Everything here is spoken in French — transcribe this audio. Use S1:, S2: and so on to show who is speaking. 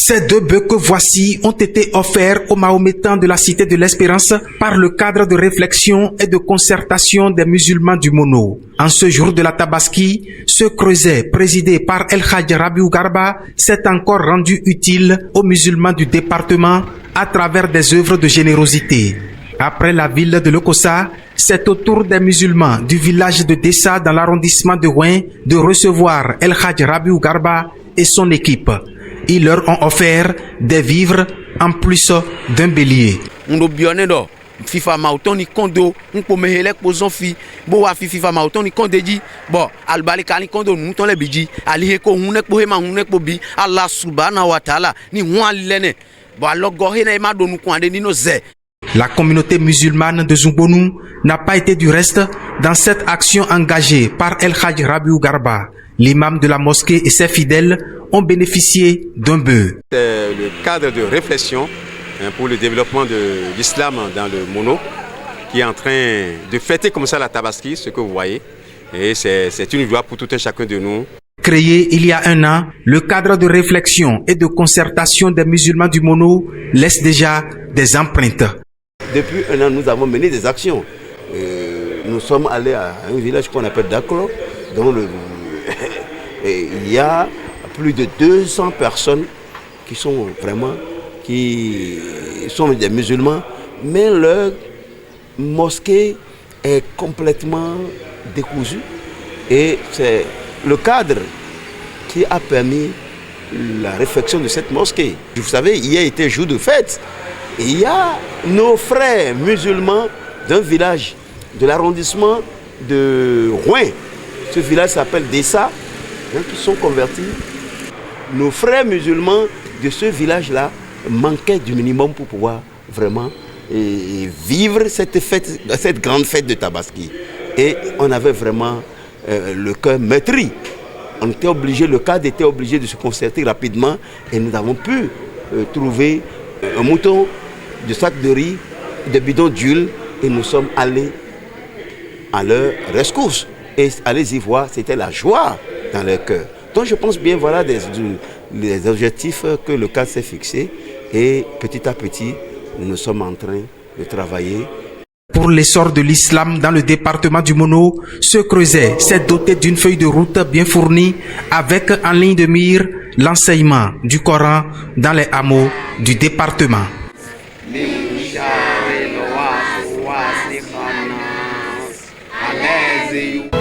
S1: Ces deux bœufs que voici ont été offerts aux Mahométans de la Cité de l'Espérance par le cadre de réflexion et de concertation des musulmans du Mono. En ce jour de la Tabaski, ce creuset présidé par El Hadj Rabiou Garba s'est encore rendu utile aux musulmans du département à travers des œuvres de générosité. Après la ville de Lokossa, c'est au tour des musulmans du village de Dessa dans l'arrondissement de Ouin de recevoir El Hadj Rabiou Garba et son équipe. Ils leur ont offert des vivres en plus d'un bélier.
S2: FIFA mauton ni kondo nko mehele pozon fi bo wa FIFA mauton ni konde ji bo albalika ni kondo nu ton le biji ali he ko hunek bo he ma hunek bo bi Allah subhanahu wa taala ni wan lene bo alogo he na ma do nu kwande ni no ze.
S1: La communauté musulmane de Zungbonu n'a pas été du reste dans cette action engagée par El Hadj Rabiou Garba. L'imam de la mosquée et ses fidèles ont bénéficié d'un bœuf.
S3: C'est le cadre de réflexion pour le développement de l'islam dans le Mono qui est en train de fêter comme ça la Tabaski, ce que vous voyez. Et c'est une joie pour tout un chacun de nous.
S1: Créé il y a un an, le cadre de réflexion et de concertation des musulmans du Mono laisse déjà des empreintes.
S4: Depuis un an, nous avons mené des actions. Nous sommes allés à un village qu'on appelle Daklo, dont il y a plus de 200 personnes qui sont des musulmans, mais leur mosquée est complètement décousue. Et c'est le cadre qui a permis la réflexion de cette mosquée. Vous savez, hier était jour de fête. Et il y a nos frères musulmans d'un village de l'arrondissement de Rouen. Ce village s'appelle Dessa, qui sont convertis. Nos frères musulmans de ce village-là manquaient du minimum pour pouvoir vraiment vivre cette grande fête de Tabaski. Et on avait vraiment le cœur meurtri. Le cadre était obligé de se concerter rapidement et nous avons pu trouver un mouton, de sacs de riz, de bidons d'huile et nous sommes allés à leur rescousse. Et allez-y voir, c'était la joie dans leur cœur. Donc je pense bien, voilà les objectifs que le cadre s'est fixé et petit à petit, nous sommes en train de travailler.
S1: Pour l'essor de l'islam dans le département du Mono, ce creuset s'est doté d'une feuille de route bien fournie avec en ligne de mire l'enseignement du Coran dans les hameaux du département.
S2: Alezi